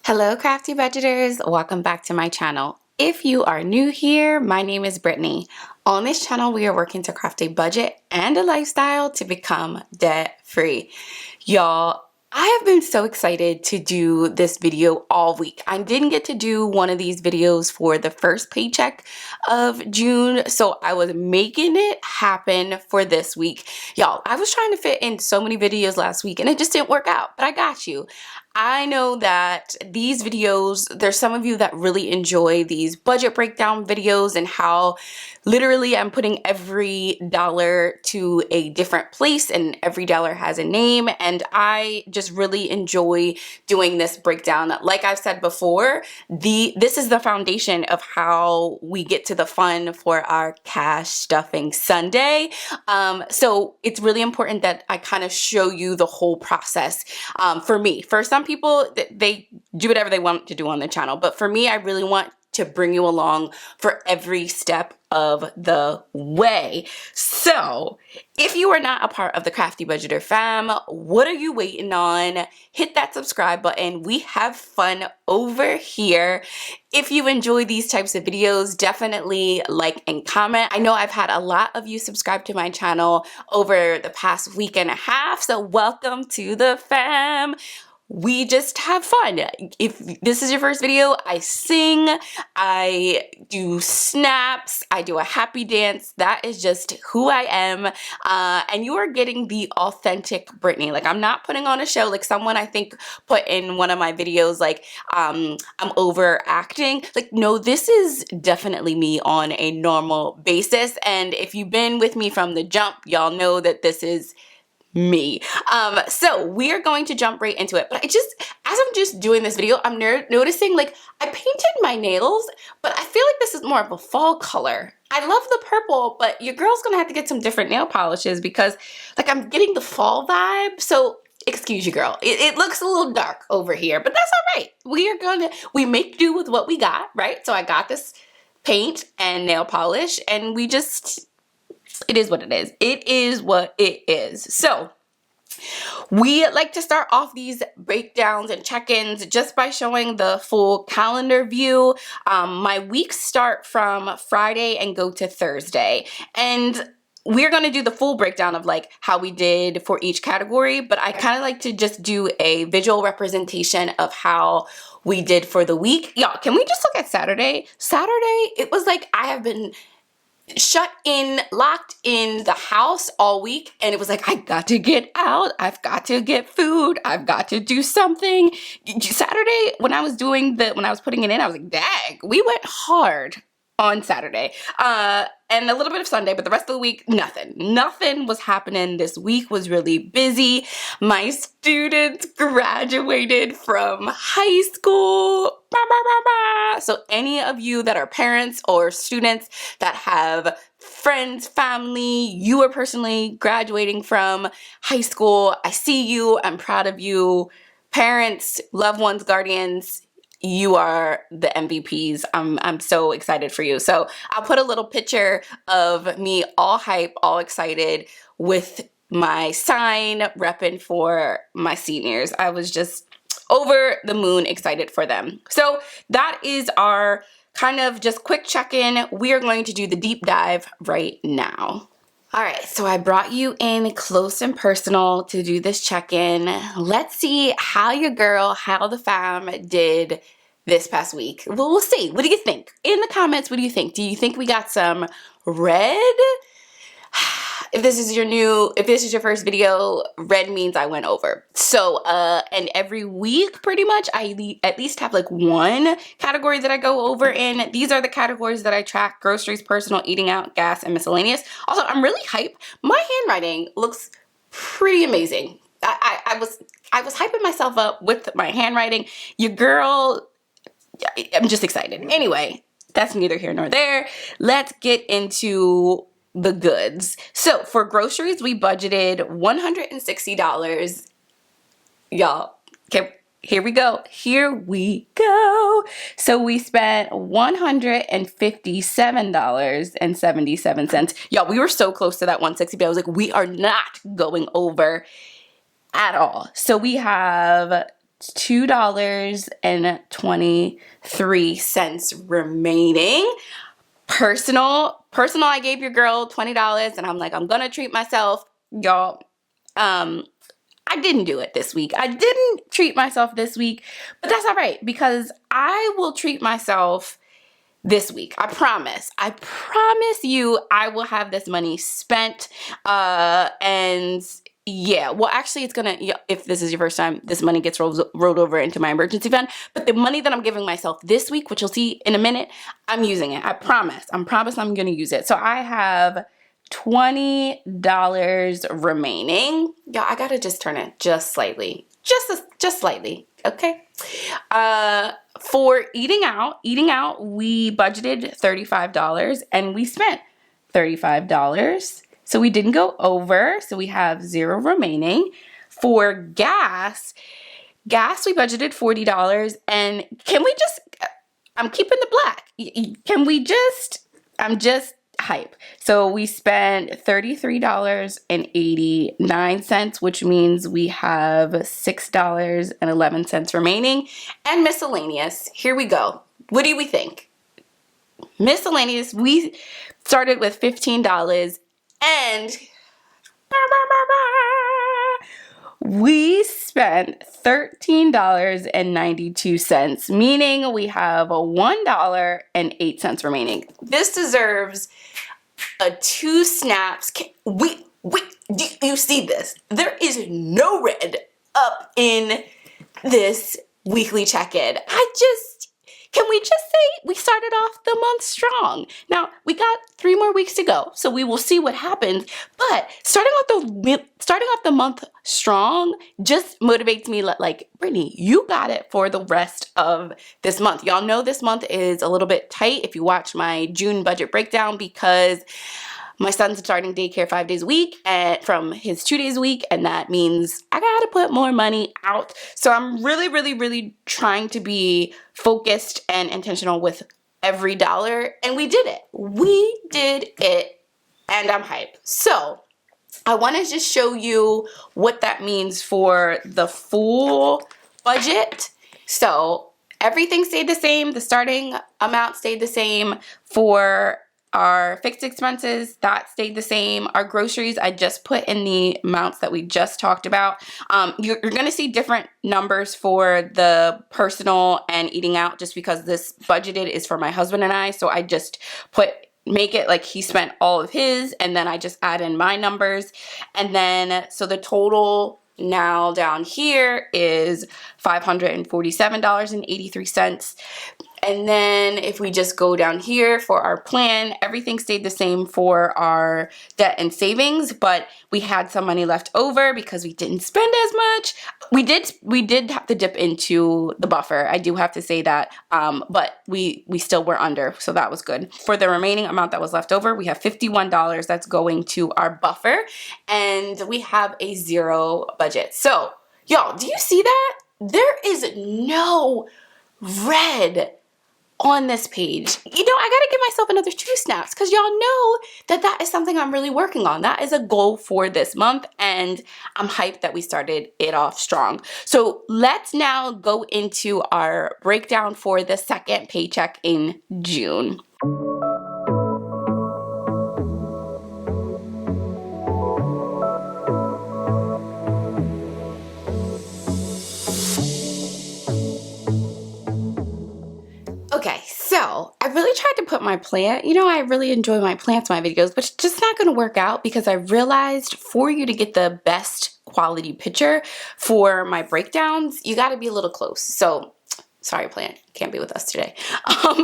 Hello, Crafty Budgeters. Welcome back to my channel. If you are new here, my name is Brittany. On this channel, we are working to craft a budget and a lifestyle to become debt-free. Y'all, I have been so excited to do this video all week. I didn't get to do one of these videos for the first paycheck of June, so I was making it happen for this week. Y'all, I was trying to fit in so many videos last week and it just didn't work out, but I got you. I know that these videos, there's some of you that really enjoy these budget breakdown videos and how literally I'm putting every dollar to a different place and every dollar has a name, and I just really enjoy doing this breakdown. Like I've said before, this is the foundation of how we get to the fun for our cash stuffing Sunday. So it's really important that I kind of show you the whole process. For me, for some people, they do whatever they want to do on the channel, but for me, I really want to bring you along for every step of the way. So if you are not a part of the Crafty Budgeter fam, what are you waiting on? Hit that subscribe button. We have fun over here. If you enjoy these types of videos, definitely like and comment. I know I've had a lot of you subscribe to my channel over the past week and a half, so welcome to the fam. We just have fun. If this is your first video, I sing, I do snaps, I do a happy dance. That is just who I am. And you are getting the authentic Brittany. Like, I'm not putting on a show like someone I think put in one of my videos like I'm overacting. Like, no, this is definitely me on a normal basis. And if you've been with me from the jump, y'all know that this is me. So we are going to jump right into it. But as I'm just doing this video, I'm noticing like I painted my nails, but I feel like this is more of a fall color. I love the purple, but your girl's gonna have to get some different nail polishes because like I'm getting the fall vibe. So excuse you, girl. It looks a little dark over here, but that's all right. We make do with what we got, right? So I got this paint and nail polish and it is what it is. It is what it is. So we like to start off these breakdowns and check-ins just by showing the full calendar view. My weeks start from Friday and go to Thursday. And we're going to do the full breakdown of like how we did for each category, but I kind of like to just do a visual representation of how we did for the week. Y'all, can we just look at Saturday? Saturday, it was like I have been shut in, locked in the house all week, and it was like I got to get out, I've got to get food, I've got to do something. Saturday, when I was putting it in, I was like, dang, we went hard on Saturday. And a little bit of Sunday, but the rest of the week, nothing was happening. This week was really busy. My students graduated from high school. So any of you that are parents or students that have friends, family, you are personally graduating from high school, I see you, I'm proud of you. Parents, loved ones, guardians, you are the MVPs. I'm so excited for you. So I'll put a little picture of me all hype, all excited with my sign repping for my seniors. I was just over the moon excited for them. So that is our kind of just quick check-in. We are going to do the deep dive right now. All right, so I brought you in close and personal to do this check-in. Let's see how the fam did this past week. Well, we'll see. What do you think? In the comments, what do you think? Do you think we got some red? If this is your first video, red means I went over. So, and every week pretty much, I at least have like one category that I go over in. These are the categories that I track: groceries, personal, eating out, gas, and miscellaneous. Also, I'm really hyped. My handwriting looks pretty amazing. I was hyping myself up with my handwriting. Your girl, I'm just excited. Anyway, that's neither here nor there. Let's get into the goods. So for groceries, we budgeted $160. Y'all, okay, here we go. So we spent $157.77. Y'all, we were so close to that 160, but I was like, we are not going over at all. So we have $2.23 remaining. Personal, I gave your girl $20 and I'm like, I'm gonna treat myself. Y'all, I didn't do it this week. I didn't treat myself this week, but that's all right because I will treat myself this week. I promise you I will have this money spent. And yeah, well, actually it's gonna, if this is your first time, this money gets rolled over into my emergency fund. But the money that I'm giving myself this week, which you'll see in a minute, I'm using it. I promise I'm gonna use it. So I have $20 remaining. Yeah, I gotta just turn it just slightly, just slightly, okay? For eating out, we budgeted $35 and we spent $35. So we didn't go over, so we have $0 remaining. For gas, we budgeted $40 and can we just, I'm keeping the black. Can we just, I'm just hype. So we spent $33.89, which means we have $6.11 remaining. And miscellaneous, here we go. What do we think? Miscellaneous, we started with $15 and we spent $13.92, meaning we have $1.08 remaining. This deserves a 2 snaps. Wait, do you see this? There is no red up in this weekly check-in. Can we just say we started off the month strong? Now, we got 3 more weeks to go, so we will see what happens. But starting off the month strong just motivates me like, Brittany, you got it for the rest of this month. Y'all know this month is a little bit tight if you watch my June budget breakdown because my son's starting daycare 5 days a week and from his 2 days a week, and that means I gotta put more money out. So I'm really trying to be focused and intentional with every dollar, and we did it. And I'm hyped. So I want to just show you what that means for the full budget. So everything stayed the same. The starting amount stayed the same. For our fixed expenses, that stayed the same. Our groceries, I just put in the amounts that we just talked about. You're going to see different numbers for the personal and eating out just because this budgeted is for my husband and I. So I just make it like he spent all of his and then I just add in my numbers. And then, so the total now down here is $547.83. And then if we just go down here for our plan, everything stayed the same for our debt and savings, but we had some money left over because we didn't spend as much. We did have to dip into the buffer. I do have to say that, but we still were under, so that was good. For the remaining amount that was left over, we have $51 that's going to our buffer, and we have a 0 budget. So, y'all, do you see that? There is no red on this page. You know, I gotta give myself another 2 snaps because y'all know that is something I'm really working on. That is a goal for this month, and I'm hyped that we started it off strong. So let's now go into our breakdown for the second paycheck in June. Okay, so I really tried to put my plan, you know, I really enjoy my plants, my videos, but it's just not going to work out because I realized for you to get the best quality picture for my breakdowns, you got to be a little close. So sorry, plant, can't be with us today.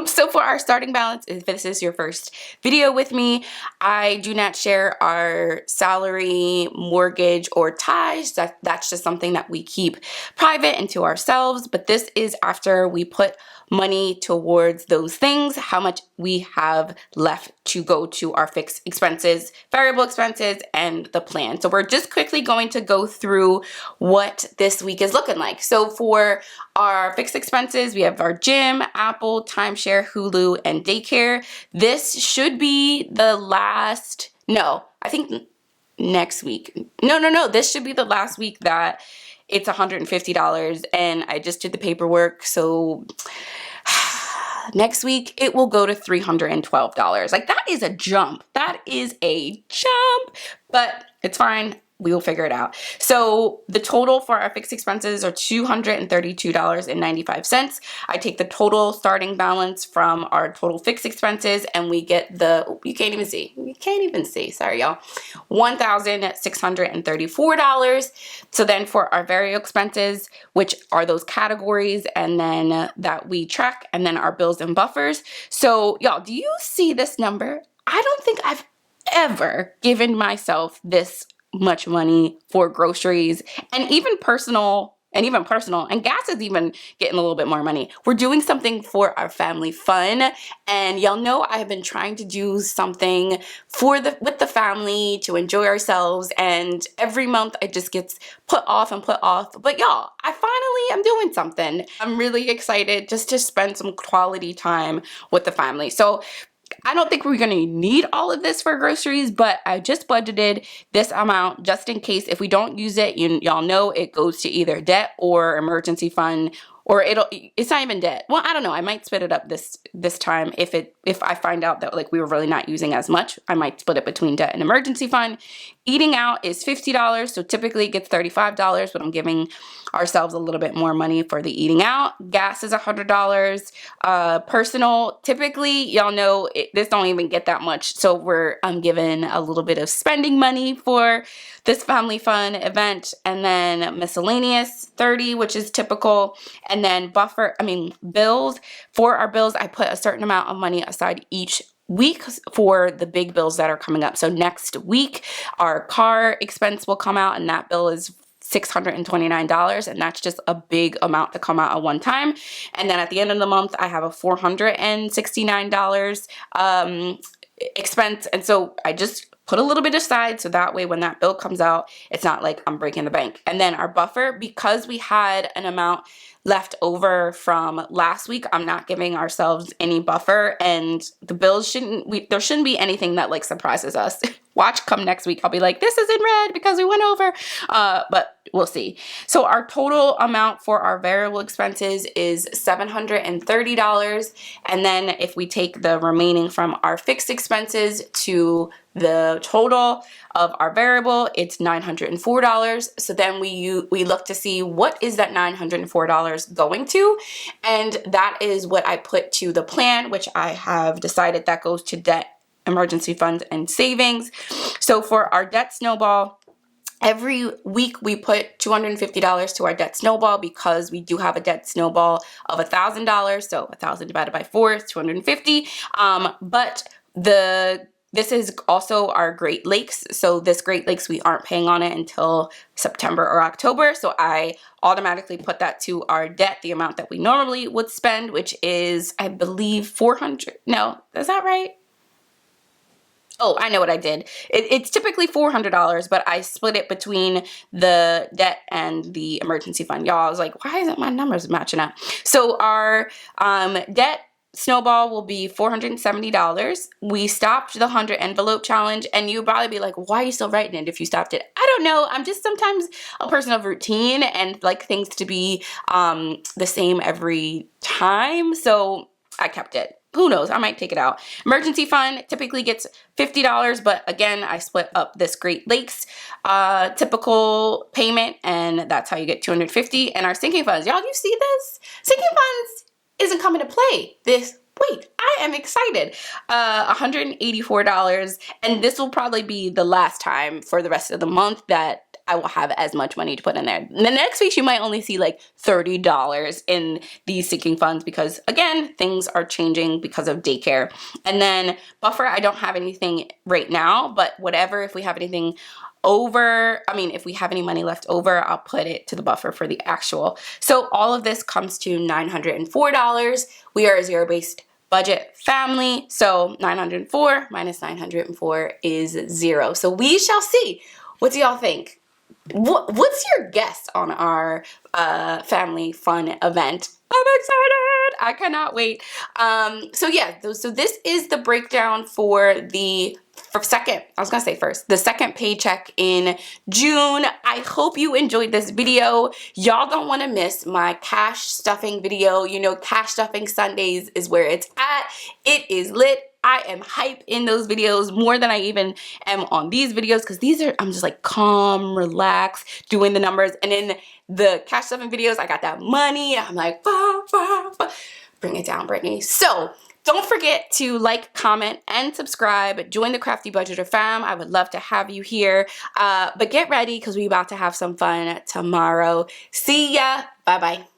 So for our starting balance, if this is your first video with me, I do not share our salary, mortgage, or ties. That's just something that we keep private and to ourselves. But this is after we put money towards those things, how much we have left to go to our fixed expenses, variable expenses, and the plan. So we're just quickly going to go through what this week is looking like. So for our fixed expenses, we have our gym, Apple, timeshare, Hulu, and daycare. This should be the last, no, I think next week. No, this should be the last week that it's $150, and I just did the paperwork. So next week it will go to $312. Like, that is a jump. That is a jump, but it's fine. We will figure it out. So the total for our fixed expenses are $232.95. I take the total starting balance from our total fixed expenses, and we get the, you can't even see, sorry y'all, $1,634. So then for our variable expenses, which are those categories, and then that we track, and then our bills and buffers. So y'all, do you see this number? I don't think I've ever given myself this much money for groceries, and even personal, and gas is even getting a little bit more money. We're doing something for our family fun, and y'all know I have been trying to do something with the family to enjoy ourselves, and every month it just gets put off and put off. But y'all, I finally am doing something. I'm really excited just to spend some quality time with the family. So I don't think we're going to need all of this for groceries, but I just budgeted this amount just in case. If we don't use it, y'all know it goes to either debt or emergency fund, or it's not even debt. Well, I don't know. I might split it up this time. If I find out that like we were really not using as much, I might split it between debt and emergency fund. Eating out is $50, so typically it gets $35, but I'm giving ourselves a little bit more money for the eating out. Gas is $100. Personal, typically, y'all know this don't even get that much, so I'm giving a little bit of spending money for this family fun event, and then miscellaneous $30, which is typical, and then bills. For our bills, I put a certain amount of money aside each week for the big bills that are coming up. So next week, our car expense will come out, and that bill is $629, and that's just a big amount to come out at one time. And then at the end of the month, I have a $469 expense, and so I just put a little bit aside, so that way when that bill comes out, it's not like I'm breaking the bank. And then our buffer, because we had an amount left over from last week, I'm not giving ourselves any buffer, and the bills there shouldn't be anything that like surprises us. Watch, come next week, I'll be like, this is in red because we went over, but we'll see. So our total amount for our variable expenses is $730, and then if we take the remaining from our fixed expenses to the total of our variable, it's $904. So then we look to see what is that $904 going to, and that is what I put to the plan, which I have decided that goes to debt, emergency funds, and savings. So for our debt snowball, every week we put $250 to our debt snowball because we do have a debt snowball of $1,000. So 1,000 divided by 4 is 250. But this is also our Great Lakes. So this Great Lakes, we aren't paying on it until September or October. So I automatically put that to our debt, the amount that we normally would spend, which is, I believe, $400. No, is that right? Oh, I know what I did. It's typically $400, but I split it between the debt and the emergency fund. Y'all, I was like, why isn't my numbers matching up? So our debt snowball will be $470. We stopped the 100 envelope challenge, and you'd probably be like, why are you still writing it if you stopped it? I don't know. I'm just sometimes a person of routine and like things to be the same every time. So I kept it. Who knows? I might take it out. Emergency fund typically gets $50, but again, I split up this Great Lakes typical payment, and that's how you get $250. And our sinking funds, y'all, you see this? Sinking funds isn't coming to play wait, I am excited. $184, and this will probably be the last time for the rest of the month that I will have as much money to put in there. The next week, you might only see like $30 in these sinking funds because, again, things are changing because of daycare. And then buffer, I don't have anything right now, but whatever, if we have anything if we have any money left over, I'll put it to the buffer for the actual. So all of this comes to $904. We are a zero-based budget family, so 904 minus 904 is 0. So we shall see. What do y'all think? What's your guess on our family fun event? I'm excited. I cannot wait. So yeah, so this is the breakdown for the the second paycheck in June. I hope you enjoyed this video. Y'all don't want to miss my cash stuffing video. You know, cash stuffing Sundays is where it's at. It is lit. I am hype in those videos more than I even am on these videos, because I'm just like calm, relaxed, doing the numbers. And in the cash stuffing videos, I got that money. I'm like, bah, bah, bah. Bring it down, Brittany. So don't forget to like, comment, and subscribe. Join the Crafty Budgeter fam. I would love to have you here. But get ready, because we're about to have some fun tomorrow. See ya. Bye-bye.